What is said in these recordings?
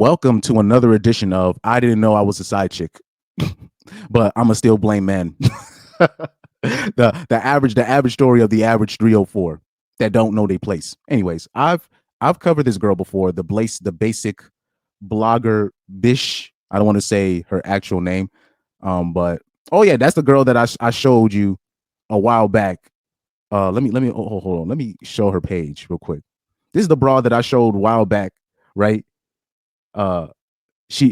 Welcome to another edition of I Didn't Know I Was a Side Chick, but I'ma still blame men. The average story of the average 304 that don't know their place. Anyways, I've covered this girl before, the basic blogger Bish. I don't want to say her actual name. But oh yeah, that's the girl that I showed you a while back. Let me hold on. Let me show her page real quick. This is the broad that I showed a while back, right? Uh she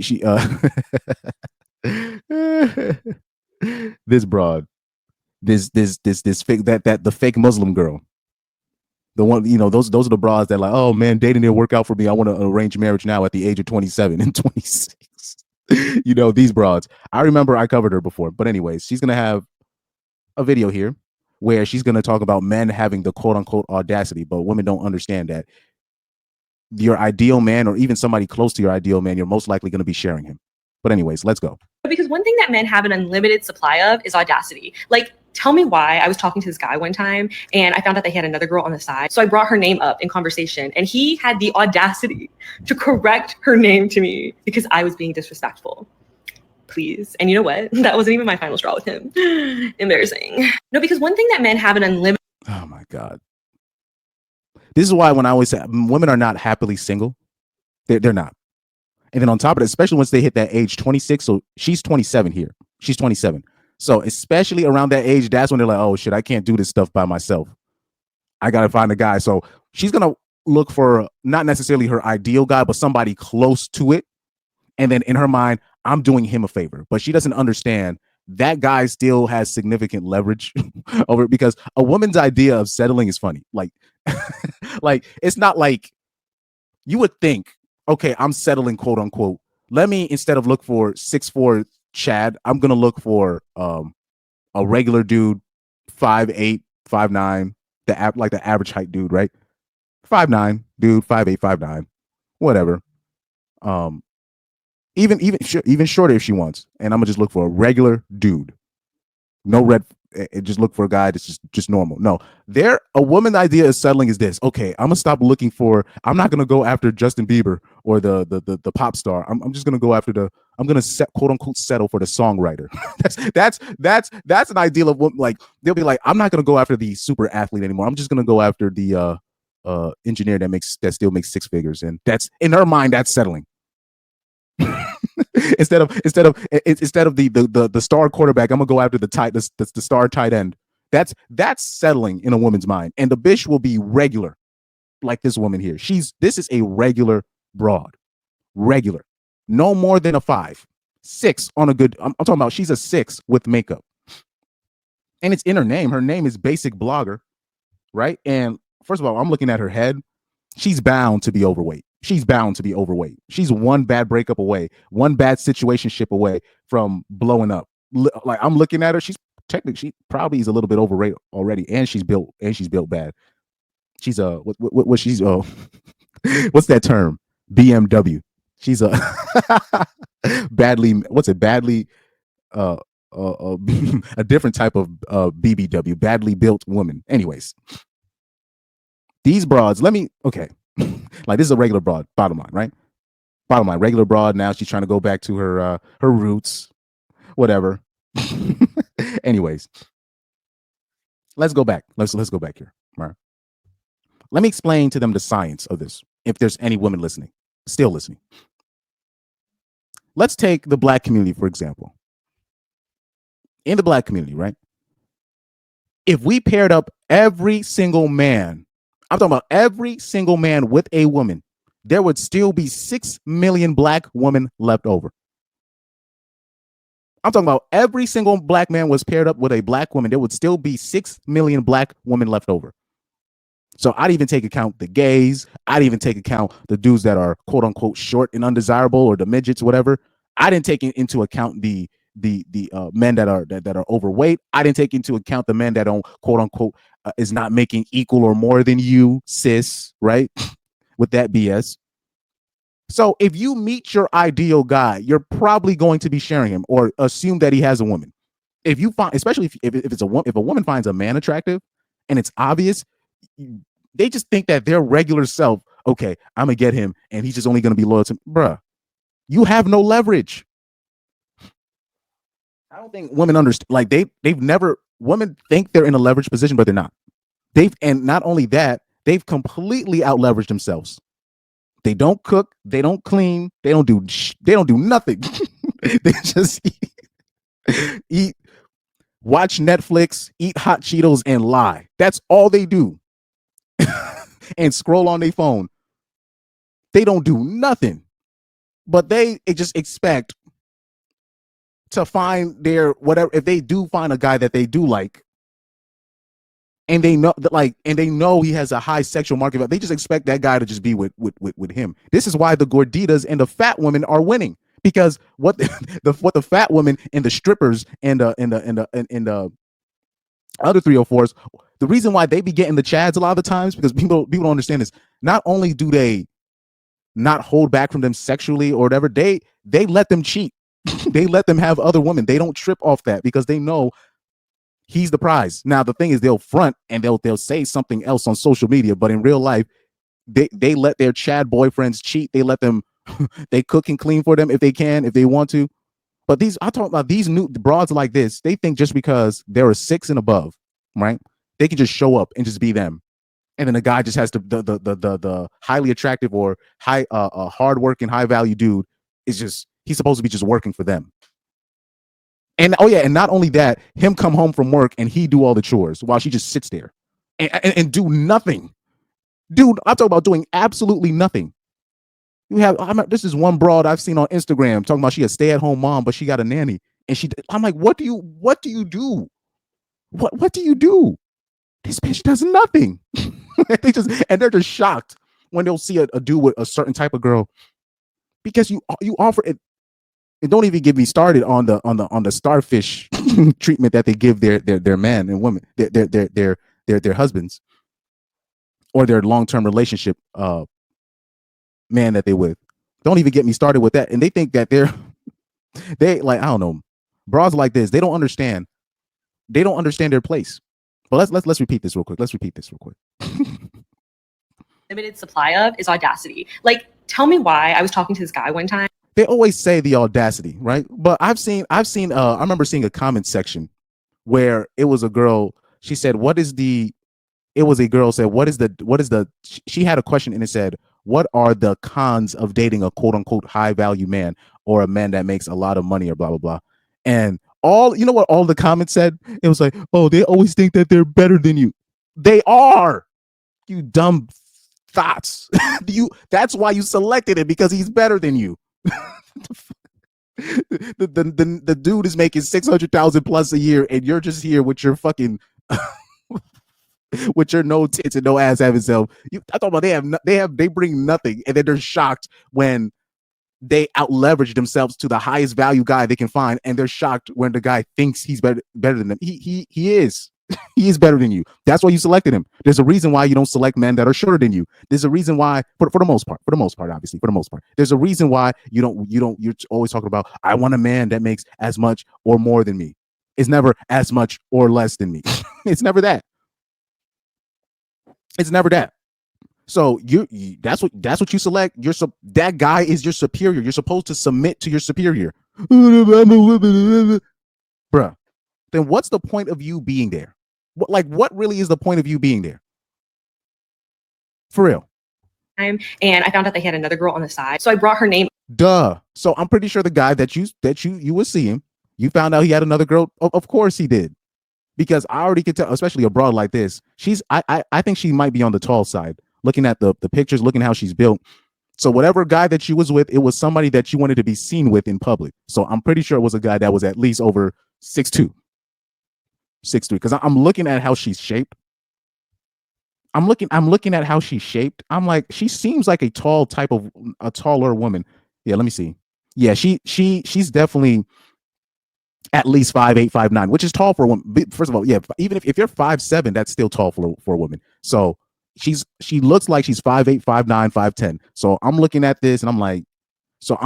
this broad, this fake that the fake Muslim girl. The one, those are the broads that like, oh man, dating didn't work out for me. I want to arrange marriage now at the age of 27 and 26. These broads. I remember I covered her before. But anyways, she's gonna have a video here where she's gonna talk about men having the quote unquote audacity, but women don't understand that your ideal man, or even somebody close to your ideal man, you're most likely going to be sharing him. But anyways, let's go. Because one thing that men have an unlimited supply of is audacity. Like, tell me why. I was talking to this guy one time and I found out they had another girl on the side. So I brought her name up in conversation and he had the audacity to correct her name to me because I was being disrespectful. Please. And you know what? That wasn't even my final straw with him. Embarrassing. No, because one thing that men have an unlimited. Oh my God. This is why when I always say women are not happily single, they're not. And then on top of it, especially once they hit that age 26, so she's 27 here. She's 27. So especially around that age, that's when they're like, oh shit, I can't do this stuff by myself. I got to find a guy. So she's going to look for not necessarily her ideal guy, but somebody close to it. And then in her mind, I'm doing him a favor. But she doesn't understand that guy still has significant leverage over it, because a woman's idea of settling is funny. Like, like it's not like you would think, okay, I'm settling, quote unquote. Let me, instead of look for 6'4" Chad, I'm gonna look for a regular dude, 5'8", 5'9", like the average height dude, right? 5'9" dude, 5'8", 5'9", whatever. Even shorter if she wants, and I'm gonna just look for a regular dude. No red. Just look for a guy that's just normal. No, a woman idea of settling is this. Okay, I'm gonna stop looking for. I'm not gonna go after Justin Bieber or the pop star. I'm just gonna go after I'm gonna quote unquote settle for the songwriter. that's an ideal of what, like, they'll be like, I'm not gonna go after the super athlete anymore. I'm just gonna go after the engineer that still makes six figures, and that's, in her mind, that's settling. instead of the star quarterback, I'm gonna go after the star tight end. That's settling in a woman's mind. And the bitch will be regular, like this woman here. This is a regular broad, regular, no more than a 5, 6 on a good. I'm talking about she's a 6 with makeup, and it's in her name. Her name is Basic Blogger, right? And first of all, I'm looking at her head. She's bound to be overweight. She's bound to be overweight. She's one bad breakup away, one bad situationship away from blowing up. Like, I'm looking at her. She probably is a little bit overweight already, and she's built bad. She's what she's what's that term? BMW. She's a badly a different type of BBW, badly built woman. Anyways, these broads, okay. Like, this is a regular broad, bottom line, right? Bottom line, regular broad. Now she's trying to go back to her roots, whatever. Anyways, let's go back. Let's go back here. All right. Let me explain to them the science of this, if there's any women listening, still listening. Let's take the Black community, for example. In the Black community, right? If we paired up every single man, I'm talking about every single man, with a woman, there would still be 6 million Black women left over. I'm talking about every single Black man was paired up with a Black woman. There would still be 6 million Black women left over. So I'd even take account the gays. I'd even take account the dudes that are quote unquote short and undesirable, or the midgets, whatever. I didn't take into account the men that are overweight. I didn't take into account the men that don't quote unquote is not making equal or more than you, sis, right? With that BS. So if you meet your ideal guy, you're probably going to be sharing him, or assume that he has a woman. If you find, especially if a woman finds a man attractive and it's obvious, they just think that their regular self, okay, I'm gonna get him and he's just only gonna be loyal to me. Bruh. You have no leverage. I don't think women understand. Like they've never women think they're in a leveraged position, but they're not. And not only that, they've completely out leveraged themselves. They don't cook, they don't clean, they don't do nothing. They just eat, watch Netflix, eat hot Cheetos, and lie. That's all they do. And scroll on their phone. They don't do nothing. But they just expect to find their whatever. If they do find a guy that they do like, and they know that and they know he has a high sexual market value, they just expect that guy to just be with him. This is why the gorditas and the fat women are winning, because what what the fat women and the strippers and the other 304s, the reason why they be getting the chads a lot of the times, because people don't understand this. Not only do they not hold back from them sexually or whatever, they let them cheat. They let them have other women. They don't trip off that because they know he's the prize. Now the thing is, they'll front and they'll say something else on social media, but in real life, they let their Chad boyfriends cheat. They let them they cook and clean for them if they can, if they want to. But I talk about these new broads like this. They think just because they're a 6 and above, right? They can just show up and just be them, and then the guy just has the highly attractive or high hardworking, high value dude is just, he's supposed to be just working for them. And oh yeah, and not only that, him come home from work and he do all the chores while she just sits there and do nothing. Dude, I'm talking about doing absolutely nothing. You have this is one broad I've seen on Instagram talking about she a stay-at-home mom, but she got a nanny. And I'm like, what do you do? What do you do? This bitch does nothing. They're just shocked when they'll see a dude with a certain type of girl, because you offer it. And don't even get me started on the starfish treatment that they give their men and women, their husbands, or their long-term relationship man that they with. Don't even get me started with that. And they think that they like, I don't know, bras like this, they don't understand their place. But let's repeat this real quick. Limited supply of is audacity. Like, tell me why. I was talking to this guy one time. They always say the audacity, right? But I remember seeing a comment section where it was a girl. She said, it was a girl said, she had a question and it said, what are the cons of dating a quote unquote high value man or a man that makes a lot of money or blah, blah, blah. And you know what all the comments said? It was like, oh, they always think that they're better than you. They are, you dumb thoughts. That's why you selected it, because he's better than you. The dude is making 600,000 plus a year, and you're just here with your fucking with your no tits and no ass having self. I thought about they bring nothing, and then they're shocked when they out leverage themselves to the highest value guy they can find, and they're shocked when the guy thinks he's better than them. He is. He is better than you. That's why you selected him. There's a reason why you don't select men that are shorter than you. There's a reason why, for the most part, obviously, for the most part, there's a reason why you don't. You're always talking about, I want a man that makes as much or more than me. It's never as much or less than me. It's never that. It's never that. So that's what you select. That guy is your superior. You're supposed to submit to your superior. Bruh. Then what's the point of you being there? What really is the point of you being there? For real. And I found out they had another girl on the side. So I brought her name. Duh. So I'm pretty sure the guy that you were seeing, you found out he had another girl. Of course he did. Because I already could tell, especially a broad like this, I think she might be on the tall side. Looking at the pictures, looking how she's built. So whatever guy that she was with, it was somebody that you wanted to be seen with in public. So I'm pretty sure it was a guy that was at least over 6'2". 6'3", because I'm looking at how she's shaped. I'm looking at how she's shaped. I'm like, she seems like a taller woman. Yeah, let me see. Yeah, she's definitely at least 5'8", 5'9", which is tall for a woman. First of all, yeah, even if you're 5'7", that's still tall for a woman. So she looks like she's 5'8", 5'9", 5'10". So I'm looking at this and I'm like, so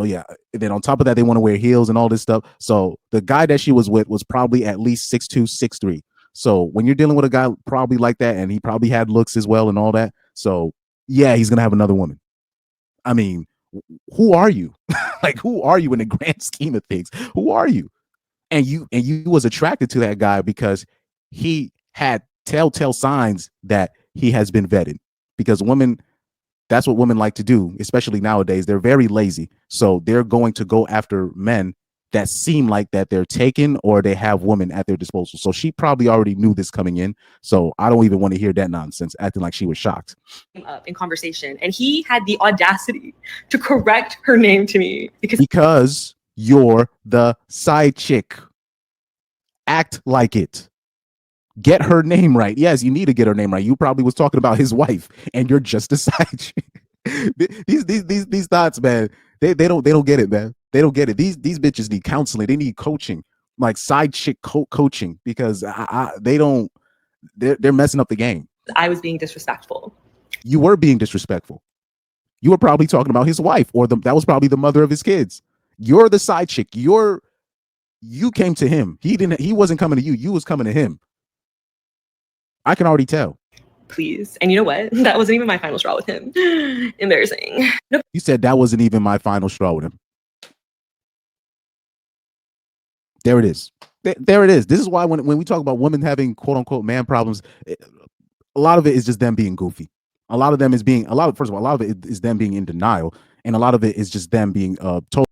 yeah. And then on top of that, they want to wear heels and all this stuff. So the guy that she was with was probably at least 6'2", 6'3". So when you're dealing with a guy probably like that, and he probably had looks as well and all that, so yeah, he's gonna have another woman. I mean, who are you? Like, who are you in the grand scheme of things? Who are you? And you was attracted to that guy because he had telltale signs that he has been vetted. Because women, that's what women like to do, especially nowadays. They're very lazy. So they're going to go after men that seem like that they're taken or they have women at their disposal. So she probably already knew this coming in. So I don't even want to hear that nonsense, acting like she was shocked. Up in conversation, and he had the audacity to correct her name to me because you're the side chick. Act like it. Get her name right. Yes, you need to get her name right. You probably was talking about his wife, and you're just a side chick. these thoughts, man. They don't get it, man. They don't get it. These bitches need counseling. They need coaching, like side chick coaching, because they don't. They're messing up the game. I was being disrespectful. You were being disrespectful. You were probably talking about his wife, or that was probably the mother of his kids. You're the side chick. You came to him. He wasn't coming to you. You was coming to him. I can already tell. Please. And you know what? That wasn't even my final straw with him. Embarrassing. Nope. You said that wasn't even my final straw with him. There it is. There it is. This is why when we talk about women having quote unquote man problems, a lot of it is just them being goofy. A lot of them is being, first of all, a lot of it is them being in denial. And a lot of it is just them being total